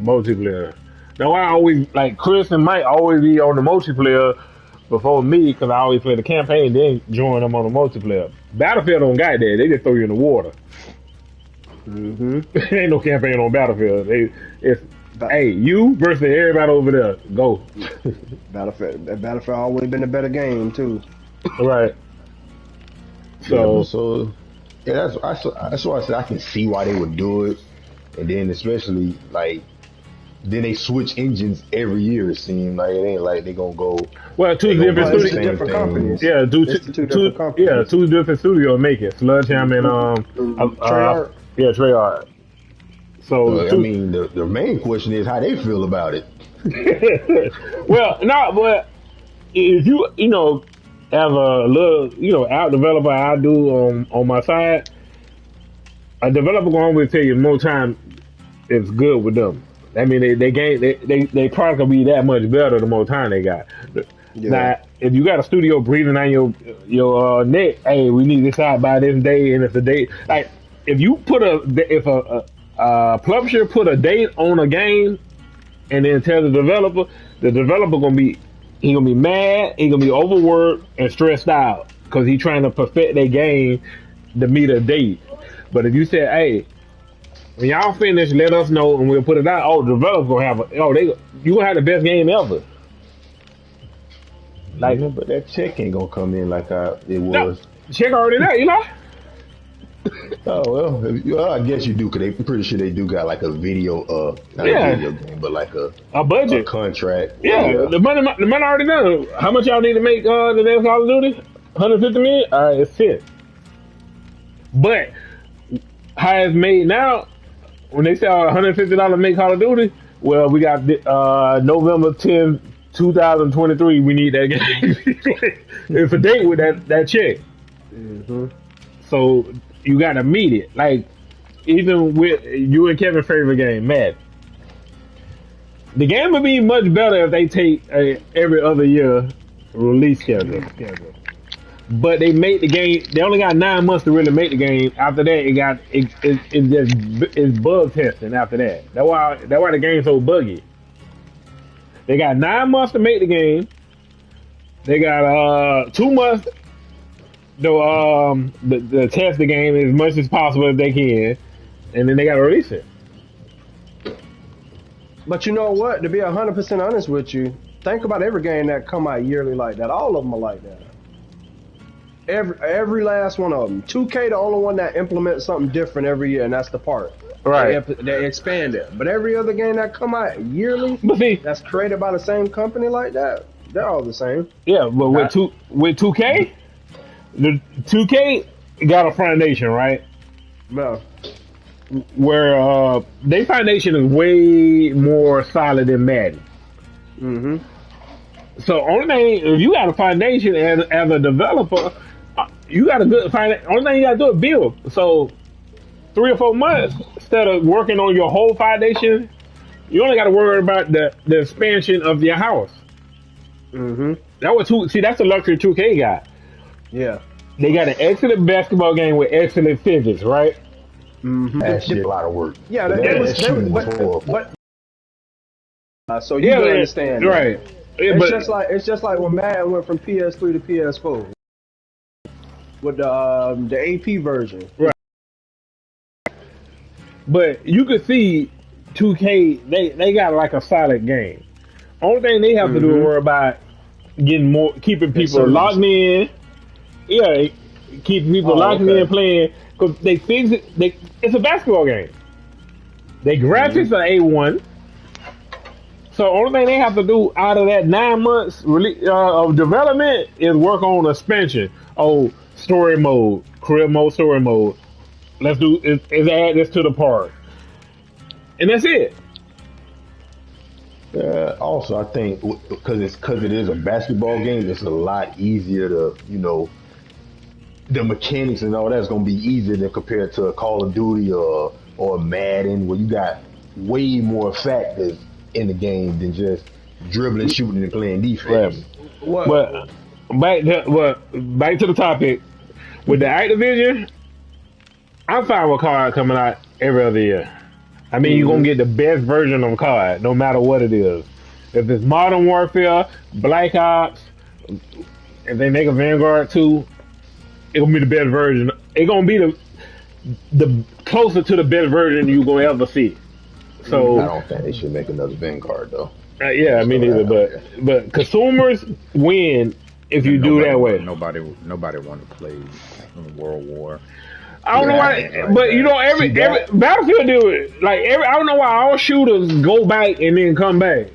multiplayer. Now I always like Chris and Mike always be on the multiplayer before me because I always play the campaign, then join them on the multiplayer. Battlefield don't got that; they just throw you in the water. Ain't no campaign on Battlefield. Hey, you versus everybody over there. Go. Battlefield always been a better game too. Right. So yeah, that's why I said I can see why they would do it, and then especially like then they switch engines every year. It seems like it ain't like they gonna go. Well, two different companies. Yeah, two different companies. Yeah, two different studios make it. Sledgehammer and Treyarch. Yeah, Treyarch. So I mean, the main question is how they feel about it. But if you as a little app developer, I do on my side, a developer gonna always tell you more time it's good with them. I mean, they product will be that much better the more time they got. Yeah. Now, if you got a studio breathing on your neck, hey, we need this out by this day, and it's a date. Like if you put if a publisher put a date on a game, and then tell the developer gonna be mad, he gonna be overworked and stressed out because he's trying to perfect their game to meet a date. But if you say, hey, when y'all finish, let us know and we'll put it out. Oh, the developer gonna have you gonna have the best game ever. Like, but that check ain't gonna come in like it was. Check already there, Oh well, I guess you do because I'm pretty sure they do got like a video, not a video game, but like a budget, a contract. Yeah, the money already done. How much y'all need to make the next Call of Duty? 150 million. All right, it's fit. But how it's made now, when they say $150 make Call of Duty, well, we got November 10, 2023. We need that game. It's a date with that check. So you gotta meet it. Like even with you and Kevin's favorite game, Madden. The game would be much better if they take every other year release schedule. But they made the game. They only got 9 months to really make the game. After that, it's bug testing. After that, that's why the game's so buggy. They got 9 months to make the game. They got 2 months to test the game as much as possible if they can, and then they got to release it. But you know what? To be 100% honest with you, think about every game that come out yearly like that. All of them are like that. Every last one of them. 2K the only one that implements something different every year, and that's the part. Right. They expand it. But every other game that come out yearly, that's created by the same company like that, they're all the same. Yeah, but with 2K, the 2K got a foundation, right? No. Where their foundation is way more solid than Madden. So only thing, if you got a foundation as a developer, you got a good foundation. Only thing you got to do is build. So 3 or 4 months, instead of working on your whole foundation, you only got to worry about the expansion of your house. That's the luxury 2K got. Yeah. They got an excellent basketball game with excellent physics, right? That shit a lot of work. Yeah, so you can understand. Right. It's just like when Madden went from PS3 to PS4 with the AP version. Right. But you could see 2K, they got like a solid game. Only thing they have to do is worry about keeping people locked in. Yeah, keeping people locked in playing, because they fix it. It's a basketball game. Their graphics are A1. So only thing they have to do out of that 9 months of development is work on expansion. Oh, story mode, career mode, story mode. Let's add this to the part, and that's it. Also, I think because it is a basketball game, it's a lot easier to, the mechanics and all that's going to be easier than compared to a Call of Duty or Madden, where you got way more factors in the game than just dribbling, shooting, and playing defense. But back to the topic with the Activision. I'm fine with COD coming out every other year. I mean, you're going to get the best version of COD, no matter what it is. If it's Modern Warfare, Black Ops, if they make a Vanguard 2, it's going to be the best version. It's going to be the closer to the best version you're going to ever see. So I don't think they should make another Vanguard, though. Yeah, me neither. But consumers win if you do that way. Nobody want to play in World War. I don't know why, but every Battlefield do it. Like I don't know why all shooters go back and then come back,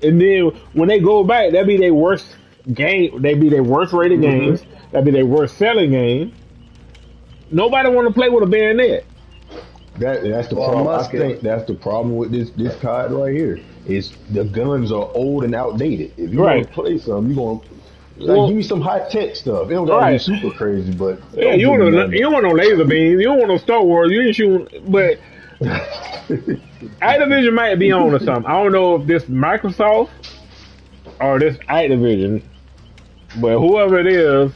and then when they go back, that be their worst game. They be their worst rated games. That be their worst selling game. Nobody want to play with a bayonet. That's the problem. I think that's the problem with this COD right here. Is the guns are old and outdated. If you want to play some, you going to give me some high tech stuff. It don't gotta be super crazy, but you don't want no laser beams. You don't want no Star Wars. You ain't shooting. But Activision might be on to something. I don't know if this Microsoft or this Activision, but whoever it is,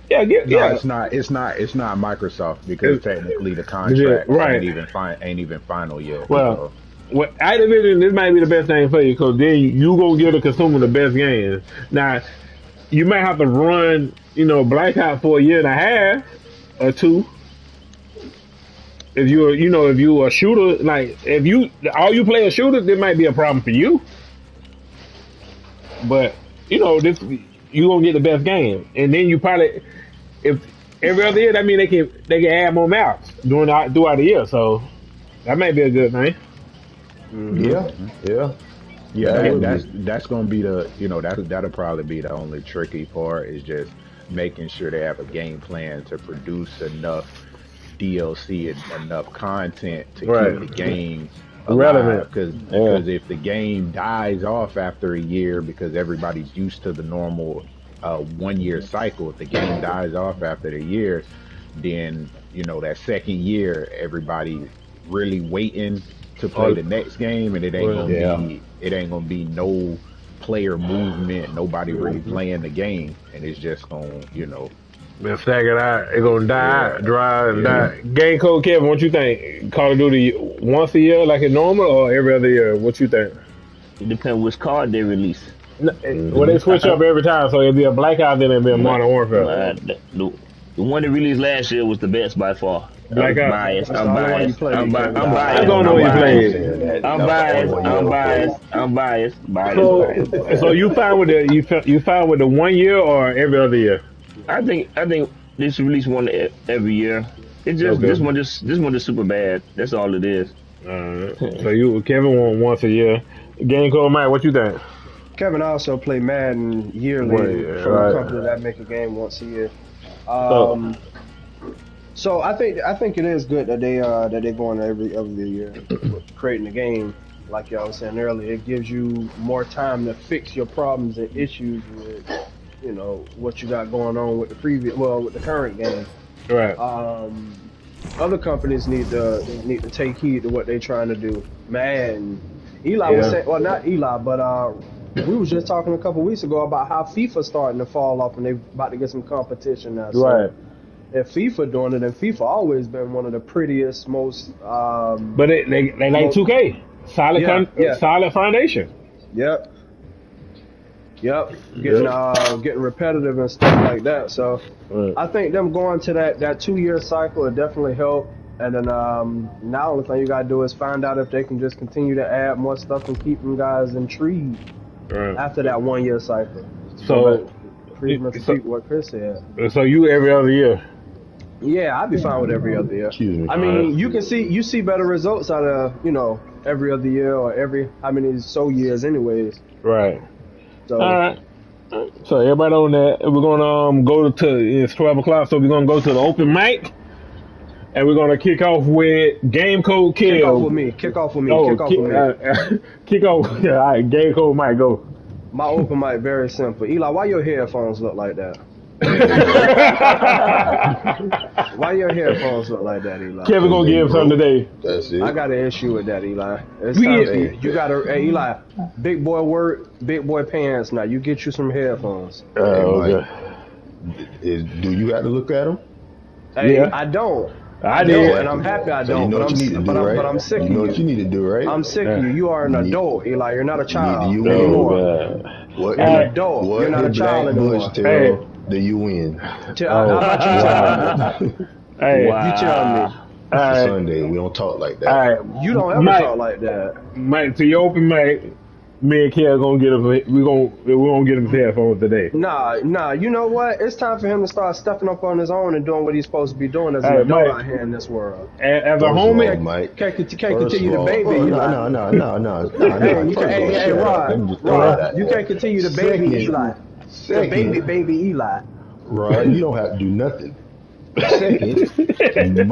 it's not Microsoft, because technically the contract ain't even final yet. Well, with Activision, this might be the best thing for you, because then you gonna give the consumer the best games. Now, you might have to run, Black Ops for a year and a half or two. If you're a shooter, like if all you play a shooter, this might be a problem for you. But this you gonna get the best game, and then you probably, if every other year, that means they can add more maps throughout the year. So that may be a good thing. Yeah, that's gonna be that'll probably be the only tricky part, is just making sure they have a game plan to produce enough DLC and enough content to keep the game relevant. Because if the game dies off after a year, because everybody's used to the normal 1 year cycle, if the game dies off after the year, then that second year everybody really waiting to play the next game, and it ain't gonna be no player movement, nobody really playing the game, and it's just gonna Man, stack it out. It's gonna die, dry, and die. Game code, Kevin, what you think? Call of Duty once a year like it's normal, or every other year? What you think? It depends which card they release. Well, they switch up every time, so it'll be a Black Ops, then it'll be a Modern Warfare. The one that released last year was the best by far. Black Ops. I'm biased. I don't know what you played. I'm biased. So you fine with you fine with the 1 year or every other year? I think they should release one every year. It just this one just super bad. That's all it is. So Kevin want once a year. Game Code, Mike, what you think? Kevin also play Madden yearly from a company that make a game once a year. So I think it is good that they're going every other year creating a game. Like y'all was saying earlier, it gives you more time to fix your problems and issues with what you got going on with with the current game. Right. Other companies need to take heed to what they're trying to do. Man, Eli was saying, well, not Eli, but we was just talking a couple weeks ago about how FIFA's starting to fall off and they're about to get some competition now. So right. If FIFA doing it, and FIFA always been one of the prettiest, most. But they like 2K, solid foundation. Yep. Yep, getting repetitive and stuff like that. So I think them going to that 2-year cycle would definitely help. And then now the only thing you gotta do is find out if they can just continue to add more stuff and keep them guys intrigued after that 1-year cycle. So pretty much repeat what Chris said. So you every other year? Yeah, I'd be fine with every other year. Excuse me. I mean, you see better results out of every other year or every how many years anyways. Right. So, all right. So everybody on that, we're gonna go to it's 12 o'clock, so we're gonna go to the open mic. And we're gonna kick off with Game Code Kill. Kick off with me. Kick off with me. Oh, kick off with me. Kick off. Yeah, all right. Game Code might go. My open mic very simple. Eli, why your headphones look like that? Why your headphones look like that, Eli? Kevin gonna give him something today. That's it. I got an issue with that, Eli. It's time for you gotta, hey Eli, big boy work, big boy pants. Now you get you some headphones. Okay. Do you have to look at them? Hey, Yeah. I don't. I did. And I'm happy I So don't. you know what you need to do, right? But I'm sick of You know you. what you need to do, right? I'm sick of you. You are an adult, Eli. You're not a child You anymore. What You're an Hey. adult. What You're not a did child Black anymore. Bush tell Hey. that you win? How about you tell me? Hey. You tell me. All right. Sunday, we don't talk like that. All right. You don't ever Mike. talk like that. Mike, to your open mic, me and Kev gonna get him. We're gonna get him his headphones today. Nah. You know what? It's time for him to start stepping up on his own and doing what he's supposed to be doing as an Hey, adult Mike. out here in this world. As a First of homie, all, Mike. Can't First continue of to all- baby. Oh, Eli. no. Hey, you First of all, hey, shut up. Rod, Let me just throw that. you can't continue to baby Second. Eli. Second. The baby Eli. Rod, you don't have to do nothing. Second,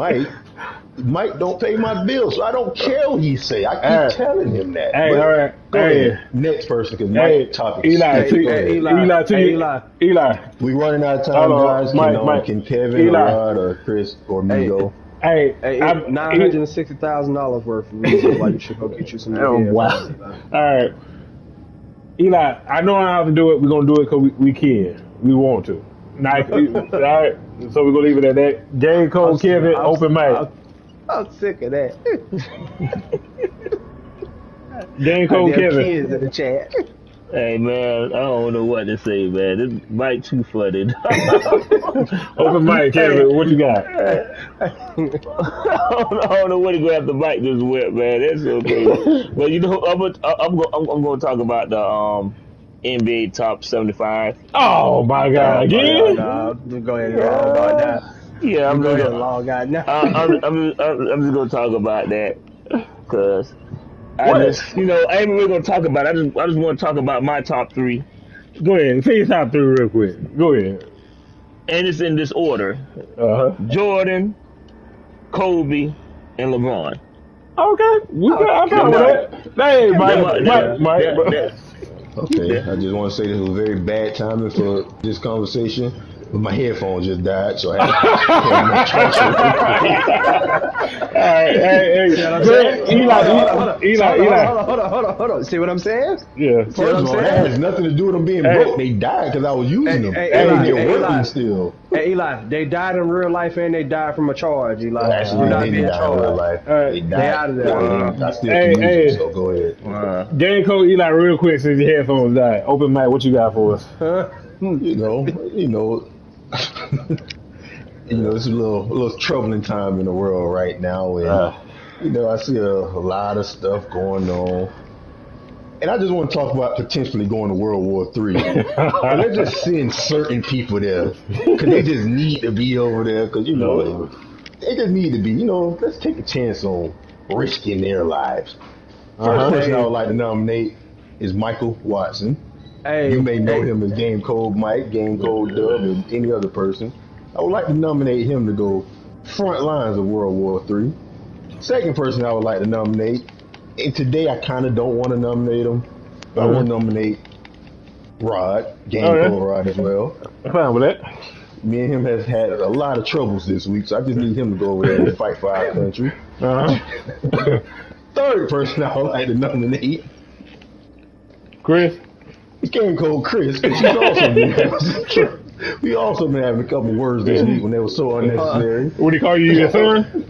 Mike don't pay my bills, so I don't care what he say. I keep Hey. telling him that. Hey, But all right. Go Hey. ahead. Next person, because hey, Mike's topic. Eli, is- to Hey, you, Eli. to Hey, you, Eli. Eli. We running out of time, Hold on, guys. Mike. Can Kevin Eli. or Rod or Chris or me Hey. go? Hey, Hey, $960,000 worth of reasons why you should go get you some. Oh, new wow. headphones, Eli. All right. Eli, I know how to do it. We're going to do it because we can. We want to. Now, all right. So we're going to leave it at that. Game Code Kevin, open mic. I'm sick of that. Game Code Goddamn Kevin. kids in the chat. Hey man, I don't know what to say, man. This mic too funny. Open mic, Kevin. What you got? I don't know what to go after Mike this wet, man. That's so crazy. But you know, I'm going to talk about the NBA top 75. Oh, my God. Again? No, go ahead and log on now. Yeah, I'm Go ahead going and log on now. I'm just going to talk about that because I ain't really going to talk about it. I just want to talk about my top 3. Go ahead. Say your top 3 real quick. Go ahead. And it's in this order: Uh-huh. Jordan, Kobe, and LeBron. Okay. I'm fine with that. Hey, Mike. Okay, I just want to say this was very bad timing for this conversation, but my headphones just died, so I had to All right. Hey. Eli. Hold on. See what I'm saying? Yeah. First of all, that has nothing to do with them being broke. They died because I was using them. hey, And Eli, they're hey, working Eli. still. Hey, Eli, they died in real life and they died from a charge, Eli. Actually, You're not they being didn't die in real charged. life. Alright. They They died. out of there. I still Hey, can use hey. them, so go ahead. Game Code Eli, real quick, since your headphones died. Open mic, what you got for us? You know, it's a little troubling time in the world right now, and I see a lot of stuff going on. And I just want to talk about potentially going to World War III. And they're just sending certain people there because they just need to be over there because, they just need to be, let's take a chance on risking their lives. First person I would like to nominate is Michael Watson. Hey, You may know him as Game Code Mike, Game Code Dub, and any other person. I would like to nominate him to go front lines of World War III. Second person I would like to nominate, and today I kind of don't want to nominate him, but I want to nominate Rod, Game Code Rod as well. I'm fine with that. Me and him has had a lot of troubles this week, so I just need him to go over there and fight for our country. Third person I would like to nominate, Chris? it's Game Code Chris, because we also been having a couple words this week when they were so unnecessary. What do you call you, your son?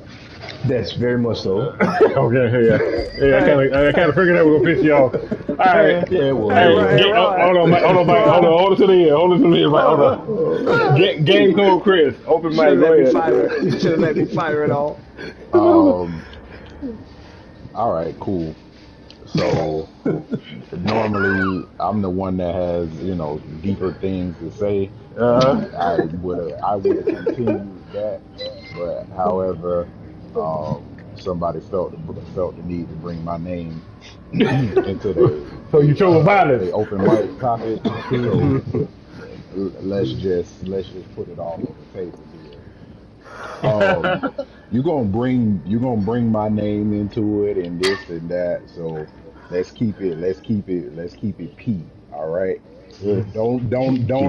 That's very much so. Okay, yeah. I kind of figured that was going to piss you off. right. Yeah, well, Hey, right. hold on, Mike. Hold on to the end. Hold on to the end, Mike. Hold on. Game Code Chris. Open mic. Go ahead. You should have let me fire it off. All right, cool. So normally I'm the one that has, deeper things to say. I would continue that, but however, somebody felt the need to bring my name into So you chose violence. the open mic topic. So let's just put it all on the table here. You're gonna bring my name into it and this and that. So let's keep it P. All right. Don't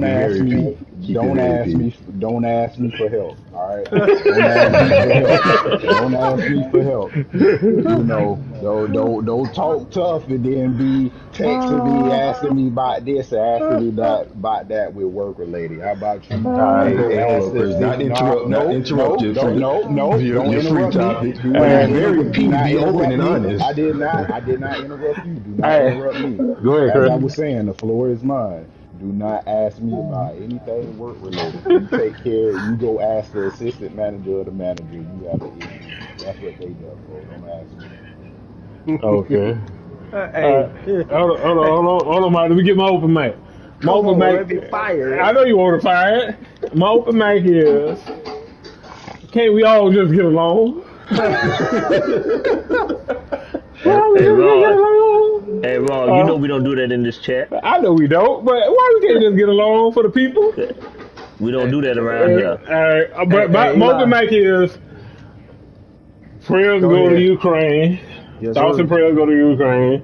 ask me. Don't ask me for help. All right. Don't ask me for help. Don't talk tough and then be texting me, asking me about this, asking me about that with work related. How about you? Not interrupt you. No. Your free topic. Very be open and honest. I did not interrupt you. Do not interrupt me. Go ahead, Chris. As I was saying, the floor is mine. Do not ask me about anything work related. You take care. You go ask the assistant manager or the manager. You have an issue. That's what they do. Don't ask me. Okay. Hey, Hold on, Mike. Let me get my open mic. My open mic. Fire. I know you want to fire it. My open mic is. Can't we all just get along? Hey, Ron, you know we don't do that in this chat. I know we don't, but why we can't just get along for the people? We don't do that around here. All right, but my open mic is prayers go to Ukraine. Yes, Thoughts and prayers go to Ukraine.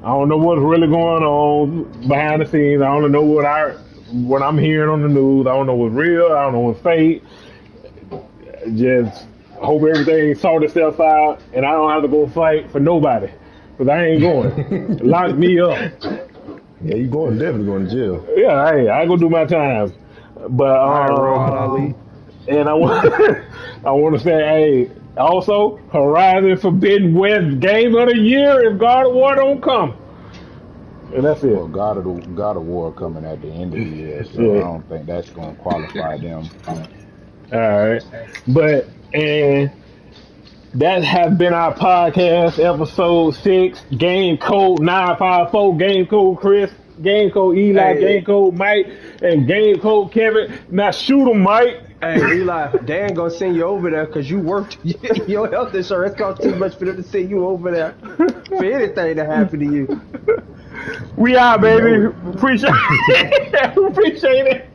I don't know what's really going on behind the scenes. I don't know what I'm hearing on the news. I don't know what's real. I don't know what's fake. Just hope everything sort itself out, and I don't have to go fight for nobody, because I ain't going. Lock me up. Yeah, you definitely going to jail. Yeah, hey, I go do my time. But and I want to say, hey, also Horizon Forbidden West Game of the Year if God of War don't come. And that's it. Well, God of War coming at the end of the year, so Yeah. I don't think that's going to qualify them. All right, and that has been our podcast, episode 6, Game Code 954, Game Code Chris, Game Code Eli, Game Code Mike, and Game Code Kevin. Now shoot 'em, Mike. Hey, Eli, Dan gonna send you over there because you worked your health insurance cost too much for them to send you over there for anything to happen to you. We out, baby. Appreciate it. Appreciate it.